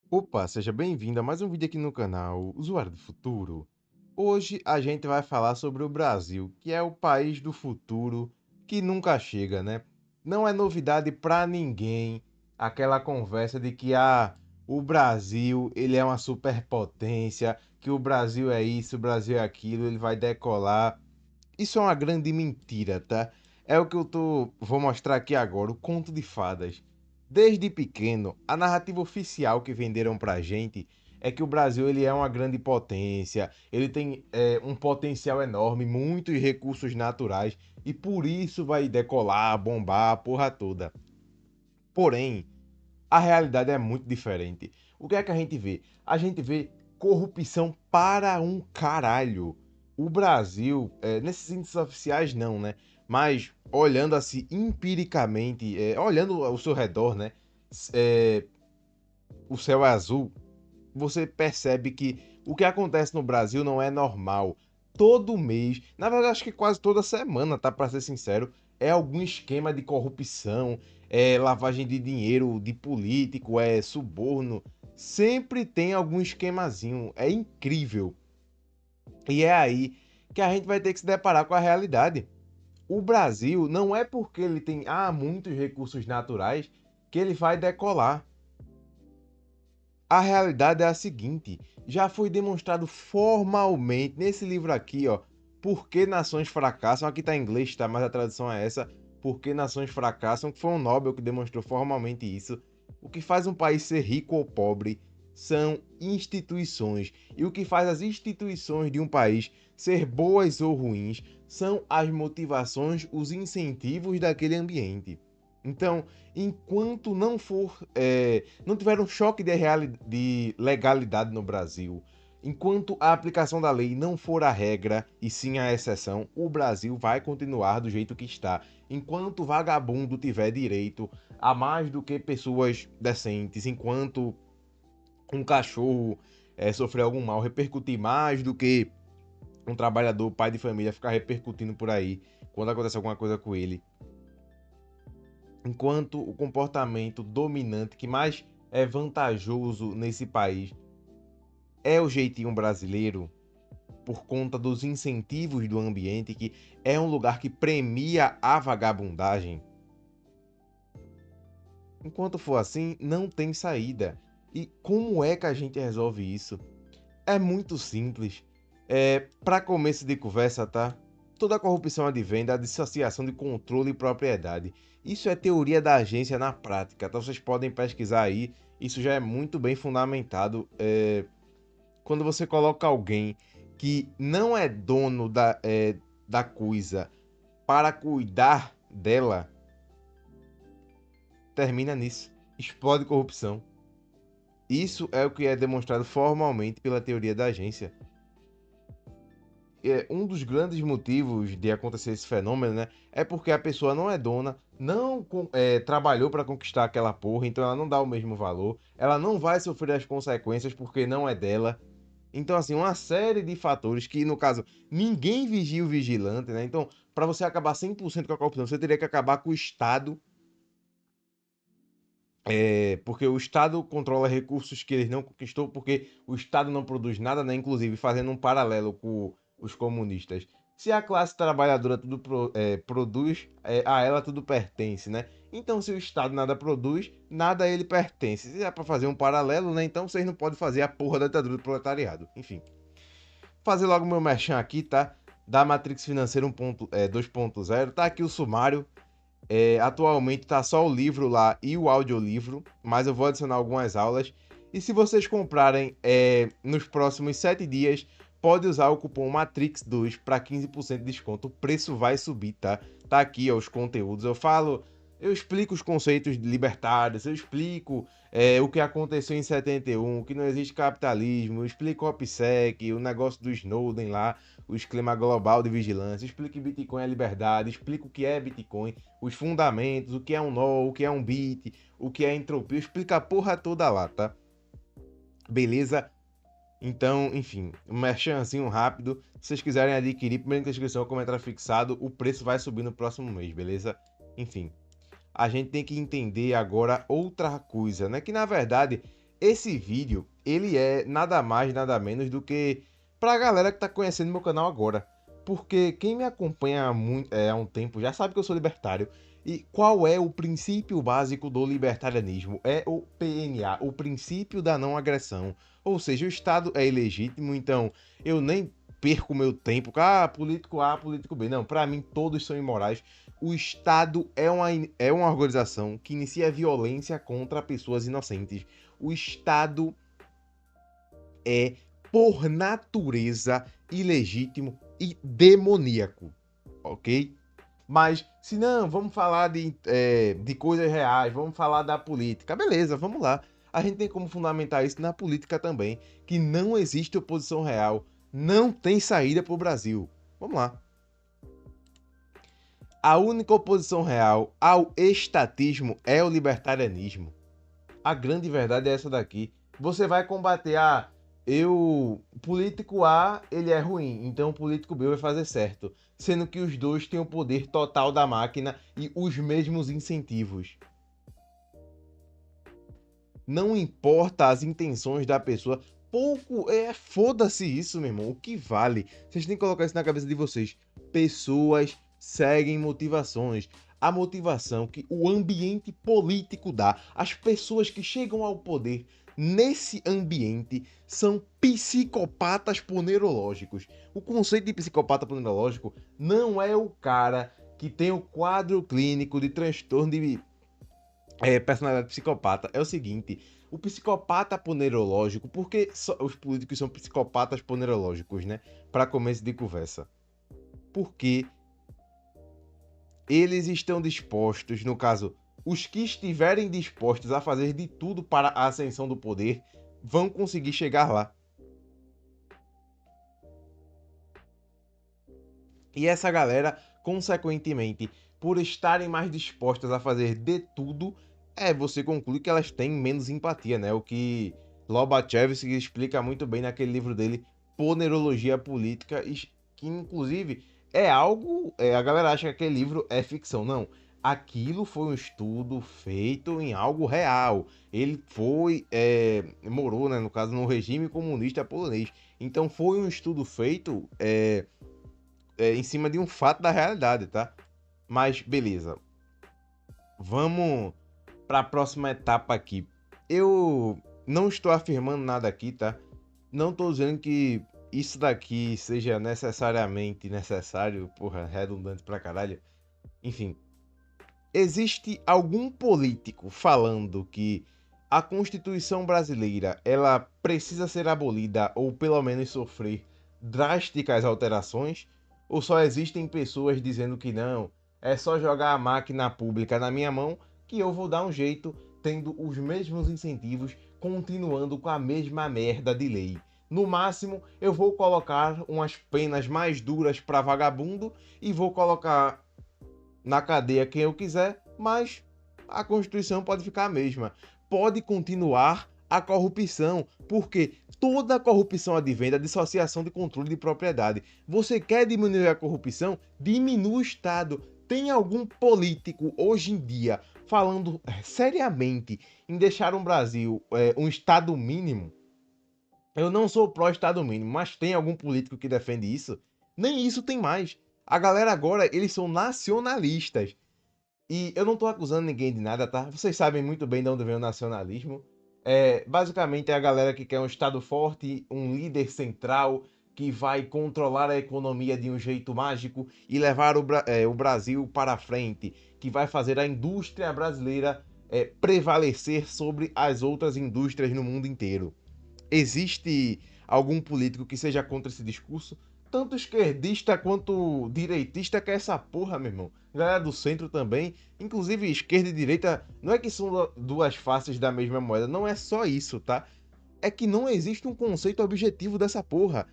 Opa, seja bem-vindo a mais um vídeo aqui no canal Usuário do Futuro. Hoje a gente vai falar sobre o Brasil, que é o país do futuro que nunca chega, né? Não é novidade para ninguém aquela conversa de que o Brasil, ele é uma superpotência, que o Brasil é isso, o Brasil é aquilo, ele vai decolar. Isso é uma grande mentira, tá? É o que vou mostrar aqui agora, o conto de fadas. Desde pequeno, a narrativa oficial que venderam pra gente é que o Brasil ele é uma grande potência, ele tem um potencial enorme, muitos recursos naturais e por isso vai decolar, bombar a porra toda. Porém, a realidade é muito diferente. O que é que a gente vê? A gente vê corrupção para um caralho. O Brasil, nesses índices oficiais não, né? Mas olhando assim empiricamente, olhando ao seu redor, né? É, o céu é azul, você percebe que o que acontece no Brasil não é normal. Todo mês, na verdade, acho que quase toda semana, tá? Para ser sincero, é algum esquema de corrupção, é lavagem de dinheiro de político, é suborno. Sempre tem algum esquemazinho. É incrível. E é aí que a gente vai ter que se deparar com a realidade. O Brasil não é porque ele tem muitos recursos naturais que ele vai decolar. A realidade é a seguinte: já foi demonstrado formalmente nesse livro aqui, ó, Por que Nações Fracassam. Aqui tá em inglês, tá? Mas a tradução é essa: Por que Nações Fracassam, que foi um Nobel que demonstrou formalmente isso. O que faz um país ser rico ou pobre são instituições. E o que faz as instituições de um país ser boas ou ruins são as motivações, os incentivos daquele ambiente. Então, enquanto não tiver um choque de legalidade no Brasil, enquanto a aplicação da lei não for a regra e sim a exceção, o Brasil vai continuar do jeito que está. Enquanto vagabundo tiver direito a mais do que pessoas decentes, enquanto um cachorro sofrer algum mal, repercutir mais do que um trabalhador, pai de família, ficar repercutindo por aí quando acontece alguma coisa com ele, enquanto o comportamento dominante que mais é vantajoso nesse país é o jeitinho brasileiro, por conta dos incentivos do ambiente, que é um lugar que premia a vagabundagem. Enquanto for assim, não tem saída. E como é que a gente resolve isso? É muito simples. Para começo de conversa, tá? Toda corrupção advém da dissociação de controle e propriedade. Isso é teoria da agência na prática, então vocês podem pesquisar aí. Isso já é muito bem fundamentado. Quando você coloca alguém que não é dono da coisa para cuidar dela, termina nisso. Explode corrupção. Isso é o que é demonstrado formalmente pela teoria da agência. Um dos grandes motivos de acontecer esse fenômeno, né, é porque a pessoa não é dona, não trabalhou para conquistar aquela porra, então ela não dá o mesmo valor, ela não vai sofrer as consequências porque não é dela. Então, assim, uma série de fatores que, no caso, ninguém vigia o vigilante, né? Então, para você acabar 100% com a corrupção, você teria que acabar com o Estado, porque o Estado controla recursos que ele não conquistou, porque o Estado não produz nada, né? Inclusive fazendo um paralelo com os comunistas. Se a classe trabalhadora produz, a ela tudo pertence, né? Então, se o Estado nada produz, nada a ele pertence. Se é para fazer um paralelo, né? Então vocês não podem fazer a porra da ditadura do proletariado. Enfim, fazer logo meu merchan aqui, tá? Da Matrix Financeira 2.0. Tá aqui o sumário. Atualmente tá só o livro lá e o audiolivro, mas eu vou adicionar algumas aulas. E se vocês comprarem nos próximos 7 dias, pode usar o cupom MATRIX2 para 15% de desconto. O preço vai subir, tá? Tá aqui, ó, os conteúdos. Eu explico os conceitos libertários, eu explico o que aconteceu em 71, que não existe capitalismo, eu explico o OPSEC, o negócio do Snowden lá, o esquema global de vigilância, explico que Bitcoin é liberdade, explico o que é Bitcoin, os fundamentos, o que é um nó, o que é um bit, o que é entropia, explica a porra toda lá, tá? Beleza? Então, enfim, um merchanzinho rápido. Se vocês quiserem adquirir, primeiro na descrição, comentário fixado, o preço vai subir no próximo mês, beleza? Enfim, a gente tem que entender agora outra coisa, né? Que na verdade Esse vídeo, ele é nada mais, nada menos do que pra galera que tá conhecendo meu canal agora. Porque quem me acompanha há um tempo já sabe que eu sou libertário. E qual é o princípio básico do libertarianismo? É o PNA, o princípio da não agressão. Ou seja, o Estado é ilegítimo, então eu nem perco meu tempo com político A, político B. Não, pra mim todos são imorais. O Estado é uma organização que inicia violência contra pessoas inocentes. O Estado é, por natureza, ilegítimo e demoníaco, ok? Mas, se não, vamos falar de coisas reais, vamos falar da política. Beleza, vamos lá. A gente tem como fundamentar isso na política também, que não existe oposição real, não tem saída para o Brasil. Vamos lá. A única oposição real ao estatismo é o libertarianismo. A grande verdade é essa daqui. Você vai combater político A, ele é ruim, então o político B vai fazer certo, sendo que os dois têm o poder total da máquina e os mesmos incentivos. Não importa as intenções da pessoa, foda-se isso, meu irmão. O que vale? Vocês têm que colocar isso na cabeça de vocês. Pessoas seguem motivações. A motivação que o ambiente político dá, as pessoas que chegam ao poder nesse ambiente são psicopatas ponerológicos. O conceito de psicopata ponerológico não é o cara que tem o quadro clínico de transtorno de personalidade psicopata. É o seguinte, o psicopata ponerológico, porque os políticos são psicopatas ponerológicos, né? Para começo de conversa. Porque eles estão dispostos, no caso, os que estiverem dispostos a fazer de tudo para a ascensão do poder, vão conseguir chegar lá. E essa galera, consequentemente, por estarem mais dispostas a fazer de tudo, você conclui que elas têm menos empatia, né? O que Lobachevsky explica muito bem naquele livro dele, Ponerologia Política, que inclusive é algo. A galera acha que aquele livro é ficção. Não. Aquilo foi um estudo feito em algo real. Ele morou, né, no caso, no regime comunista polonês. Então foi um estudo feito em cima de um fato da realidade, tá? Mas beleza. Vamos para a próxima etapa aqui. Eu não estou afirmando nada aqui, tá? Não estou dizendo que isso daqui seja necessariamente necessário, porra, redundante pra caralho. Enfim, existe algum político falando que a Constituição brasileira ela precisa ser abolida ou pelo menos sofrer drásticas alterações? Ou só existem pessoas dizendo que não, é só jogar a máquina pública na minha mão que eu vou dar um jeito tendo os mesmos incentivos, continuando com a mesma merda de lei? No máximo, eu vou colocar umas penas mais duras para vagabundo e vou colocar na cadeia quem eu quiser, mas a Constituição pode ficar a mesma. Pode continuar a corrupção, porque toda corrupção advém da dissociação de controle de propriedade. Você quer diminuir a corrupção? Diminua o Estado. Tem algum político hoje em dia falando seriamente em deixar um Brasil um Estado mínimo? Eu não sou pró-Estado mínimo, mas tem algum político que defende isso? Nem isso tem mais. A galera agora, eles são nacionalistas. E eu não tô acusando ninguém de nada, tá? Vocês sabem muito bem de onde vem o nacionalismo. Basicamente é a galera que quer um Estado forte, um líder central que vai controlar a economia de um jeito mágico e levar o Brasil para frente, que vai fazer a indústria brasileira prevalecer sobre as outras indústrias no mundo inteiro. Existe algum político que seja contra esse discurso? Tanto esquerdista quanto direitista quer essa porra, meu irmão. Galera do centro também. Inclusive, esquerda e direita não é que são duas faces da mesma moeda. Não é só isso, tá? É que não existe um conceito objetivo dessa porra.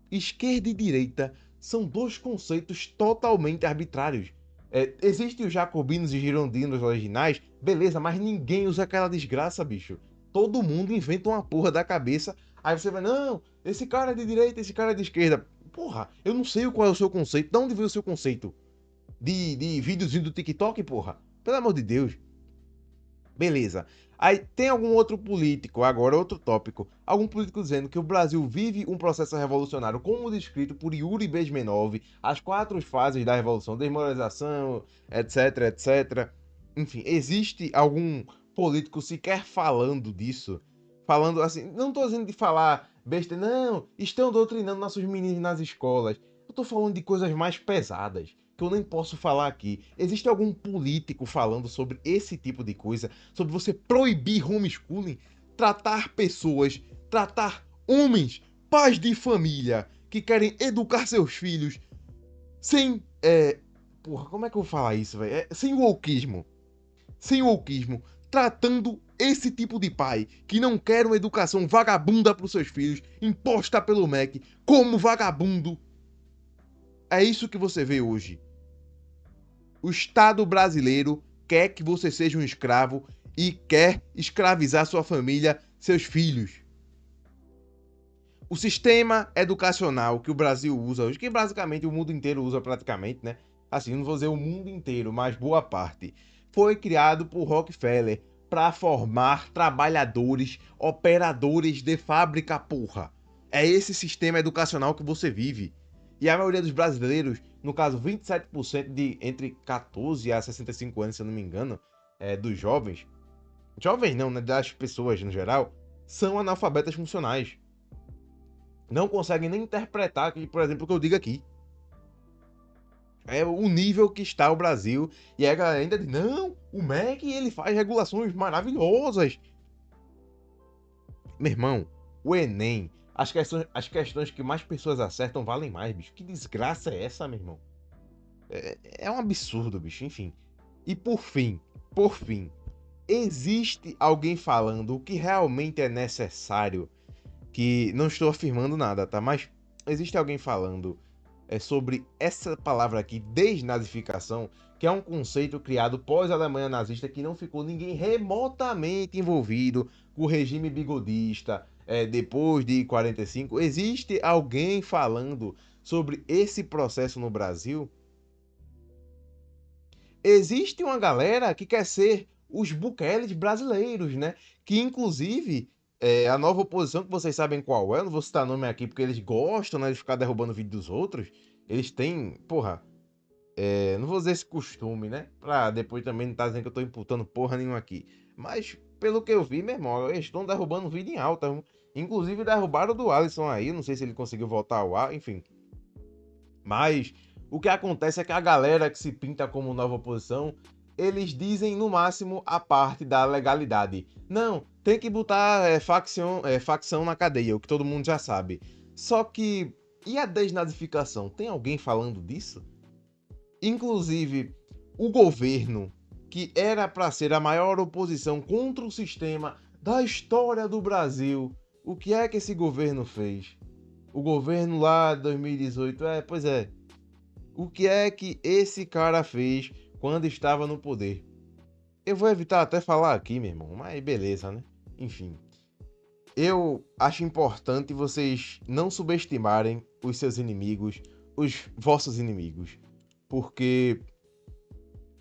Esquerda e direita são dois conceitos totalmente arbitrários. Existem os jacobinos e girondinos originais, beleza, mas ninguém usa aquela desgraça, bicho. Todo mundo inventa uma porra da cabeça, aí você vai, não, esse cara é de direita, esse cara é de esquerda. Porra, eu não sei qual é o seu conceito, de onde veio o seu conceito? De videozinho do TikTok, porra? Pelo amor de Deus. Beleza. Aí tem algum outro político, agora outro tópico, algum político dizendo que o Brasil vive um processo revolucionário como descrito por Yuri Bezmenov, as 4 fases da revolução, desmoralização, etc, etc. Enfim, existe algum político sequer falando disso? Falando assim, não tô dizendo de falar besta, não, estão doutrinando nossos meninos nas escolas. Eu tô falando de coisas mais pesadas, que eu nem posso falar aqui. Existe algum político falando sobre esse tipo de coisa? Sobre você proibir homeschooling? Tratar pessoas, tratar homens, pais de família, que querem educar seus filhos sem. Porra, como é que eu vou falar isso, velho? Sem wokeismo. Sem wokeismo. Tratando esse tipo de pai que não quer uma educação vagabunda para os seus filhos, imposta pelo MEC, como vagabundo. É isso que você vê hoje. O Estado brasileiro quer que você seja um escravo e quer escravizar sua família, seus filhos. O sistema educacional que o Brasil usa hoje, que basicamente o mundo inteiro usa praticamente, né? Assim, não vou dizer o mundo inteiro, mas boa parte, foi criado por Rockefeller para formar trabalhadores, operadores de fábrica, porra. É esse sistema educacional que você vive. E a maioria dos brasileiros, no caso 27% de entre 14 a 65 anos, se eu não me engano, dos jovens, jovens não, né, das pessoas no geral, são analfabetas funcionais. Não conseguem nem interpretar, por exemplo, o que eu digo aqui. É o nível que está o Brasil. E a galera ainda diz, não, o MEC ele faz regulações maravilhosas. Meu irmão, o Enem, as questões que mais pessoas acertam valem mais, bicho. Que desgraça é essa, meu irmão? É um absurdo, bicho. Enfim. E por fim, existe alguém falando o que realmente é necessário, que não estou afirmando nada, tá? Mas existe alguém falando sobre essa palavra aqui, desnazificação, que é um conceito criado pós-Alemanha nazista que não ficou ninguém remotamente envolvido com o regime bigodista depois de 45. Existe alguém falando sobre esse processo no Brasil? Existe uma galera que quer ser os Bukeles brasileiros, né? Que inclusive a nova oposição, que vocês sabem qual é, não vou citar nome aqui porque eles gostam, né, de ficar derrubando o vídeo dos outros. Eles têm, porra, não vou dizer esse costume, né? Pra depois também não tá dizendo que eu tô imputando porra nenhuma aqui. Mas pelo que eu vi, meu irmão, eles estão derrubando o vídeo em alta. Viu? Inclusive derrubaram o do Alisson aí, não sei se ele conseguiu voltar ao ar, enfim. Mas o que acontece é que a galera que se pinta como nova oposição, eles dizem no máximo a parte da legalidade. Não, tem que botar facção na cadeia, o que todo mundo já sabe. Só que, e a desnazificação? Tem alguém falando disso? Inclusive, o governo, que era para ser a maior oposição contra o sistema da história do Brasil, o que é que esse governo fez? O governo lá de 2018, pois é, o que é que esse cara fez quando estava no poder? Eu vou evitar até falar aqui, meu irmão, mas beleza, né? Enfim, eu acho importante vocês não subestimarem os seus inimigos, os vossos inimigos, porque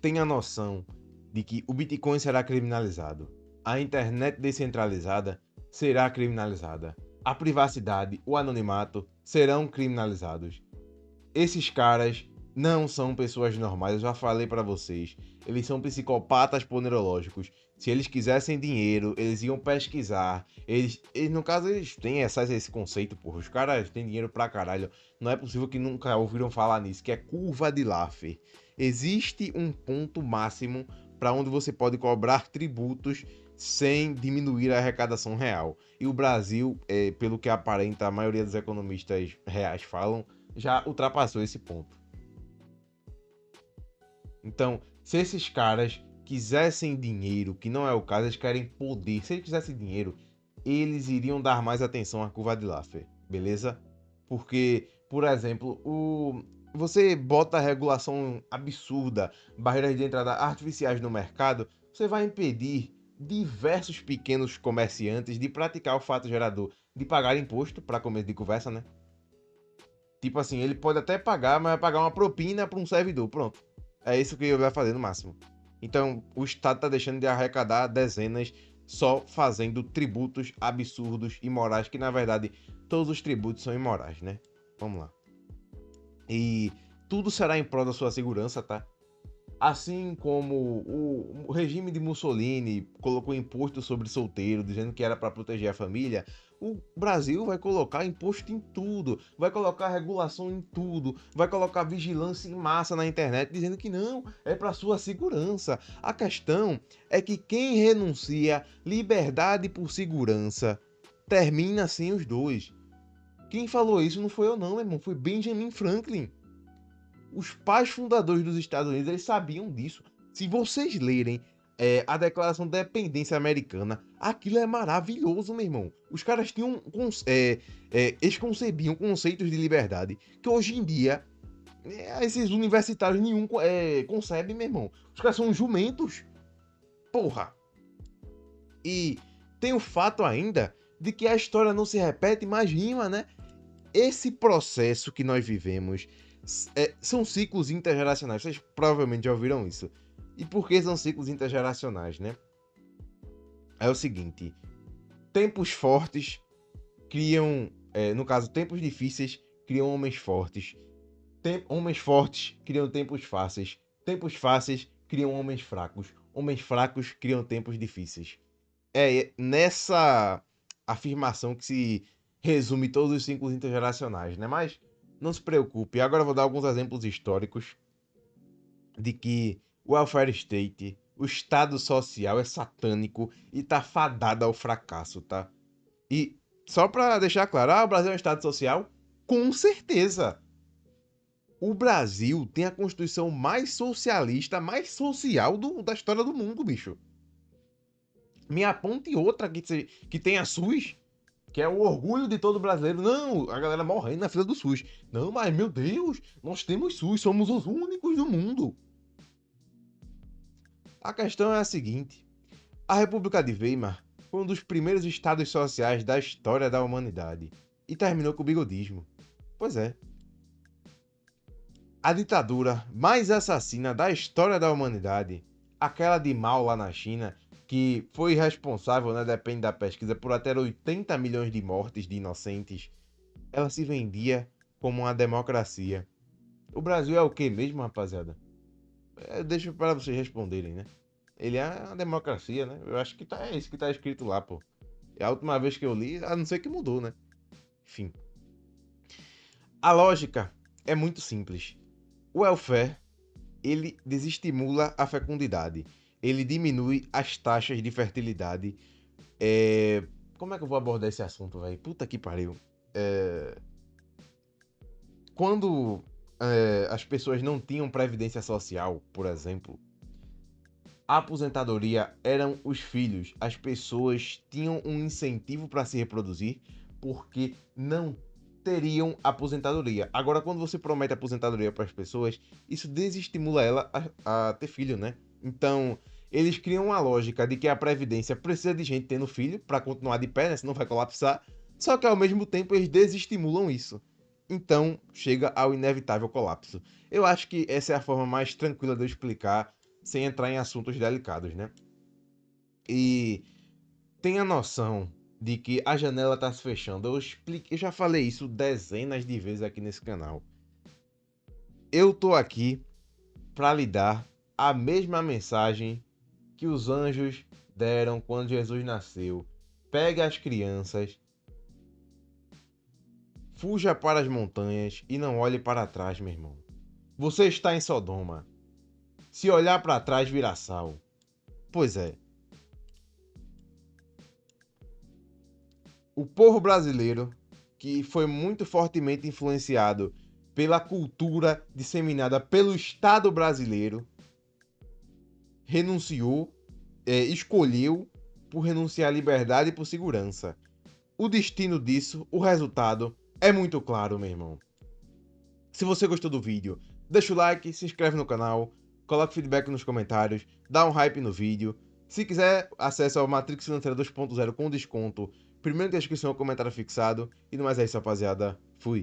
tenha noção de que o Bitcoin será criminalizado, a internet descentralizada será criminalizada, a privacidade, o anonimato serão criminalizados. Esses caras não são pessoas normais, eu já falei pra vocês. Eles são psicopatas ponerológicos. Se eles quisessem dinheiro, eles iam pesquisar. No caso, eles têm esse conceito, porra. Os caras têm dinheiro pra caralho. Não é possível que nunca ouviram falar nisso, que é curva de Laffer. Existe um ponto máximo para onde você pode cobrar tributos sem diminuir a arrecadação real. E o Brasil, pelo que aparenta a maioria dos economistas reais falam, já ultrapassou esse ponto. Então, se esses caras quisessem dinheiro, que não é o caso, eles querem poder. Se eles quisessem dinheiro, eles iriam dar mais atenção à curva de Laffer, beleza? Porque, por exemplo, você bota a regulação absurda, barreiras de entrada artificiais no mercado, você vai impedir diversos pequenos comerciantes de praticar o fato gerador de pagar imposto, para começo de conversa, né? Tipo assim, ele pode até pagar, mas vai pagar uma propina para um servidor. Pronto. É isso que ele vai fazer no máximo. Então, o Estado está deixando de arrecadar dezenas só fazendo tributos absurdos, imorais, que na verdade todos os tributos são imorais, né? Vamos lá. E tudo será em prol da sua segurança, tá? Assim como o regime de Mussolini colocou imposto sobre solteiro, dizendo que era para proteger a família, o Brasil vai colocar imposto em tudo, vai colocar regulação em tudo, vai colocar vigilância em massa na internet, dizendo que não, é para sua segurança. A questão é que quem renuncia liberdade por segurança termina assim os dois. Quem falou isso não foi eu não, meu irmão, foi Benjamin Franklin. Os pais fundadores dos Estados Unidos, eles sabiam disso. Se vocês lerem a Declaração de Independência Americana, aquilo é maravilhoso, meu irmão. Os caras tinham, eles concebiam conceitos de liberdade que hoje em dia esses universitários nenhum concebe, meu irmão. Os caras são jumentos. Porra. E tem o fato ainda de que a história não se repete, mas rima, né? Esse processo que nós vivemos são ciclos intergeracionais. Vocês provavelmente já ouviram isso. E por que são ciclos intergeracionais, né? É o seguinte: tempos fortes criam, no caso, tempos difíceis criam homens fortes. Homens fortes criam tempos fáceis. Tempos fáceis criam homens fracos. Homens fracos criam tempos difíceis. É nessa afirmação que se resume todos os ciclos intergeracionais, né? Mas não se preocupe, agora eu vou dar alguns exemplos históricos de que o welfare state, o estado social é satânico e tá fadado ao fracasso, tá? E só para deixar claro, o Brasil é um estado social? Com certeza. O Brasil tem a constituição mais socialista, mais social da história do mundo, bicho. Me aponte outra que tenha SUS, que é o orgulho de todo brasileiro. Não, a galera morrendo na fila do SUS. Não, mas meu Deus, nós temos SUS, somos os únicos do mundo. A questão é a seguinte: a República de Weimar foi um dos primeiros estados sociais da história da humanidade e terminou com o bigodismo. Pois é. A ditadura mais assassina da história da humanidade, aquela de Mao lá na China, que foi responsável, né, depende da pesquisa, por até 80 milhões de mortes de inocentes, ela se vendia como uma democracia. O Brasil é o que mesmo, rapaziada? Deixa para vocês responderem, né? Ele é uma democracia, né? Eu acho que é isso que tá escrito lá, pô. É a última vez que eu li, a não ser que mudou, né? Enfim. A lógica é muito simples. O welfare, ele desestimula a fecundidade. Ele diminui as taxas de fertilidade. Como é que eu vou abordar esse assunto, velho? Puta que pariu. Quando as pessoas não tinham previdência social, por exemplo, a aposentadoria eram os filhos. As pessoas tinham um incentivo para se reproduzir porque não teriam aposentadoria. Agora, quando você promete aposentadoria para as pessoas, isso desestimula ela a ter filho, né? Então, eles criam uma lógica de que a previdência precisa de gente tendo filho para continuar de pé, né? Senão vai colapsar. Só que ao mesmo tempo eles desestimulam isso. Então, chega ao inevitável colapso. Eu acho que essa é a forma mais tranquila de eu explicar sem entrar em assuntos delicados, né? E tenha noção de que a janela está se fechando. Eu já falei isso dezenas de vezes aqui nesse canal. Eu tô aqui para lhe dar a mesma mensagem que os anjos deram quando Jesus nasceu. Pegue as crianças, fuja para as montanhas e não olhe para trás, meu irmão. Você está em Sodoma. Se olhar para trás, virá sal. Pois é. O povo brasileiro, que foi muito fortemente influenciado pela cultura disseminada pelo Estado brasileiro, renunciou, escolheu por renunciar à liberdade e por segurança. O destino disso, o resultado, é muito claro, meu irmão. Se você gostou do vídeo, deixa o like, se inscreve no canal, coloque feedback nos comentários, dá um hype no vídeo. Se quiser, acesse ao Matrix Financeira 2.0 com desconto. Primeiro na descrição, comentário fixado. E no mais é isso, rapaziada. Fui.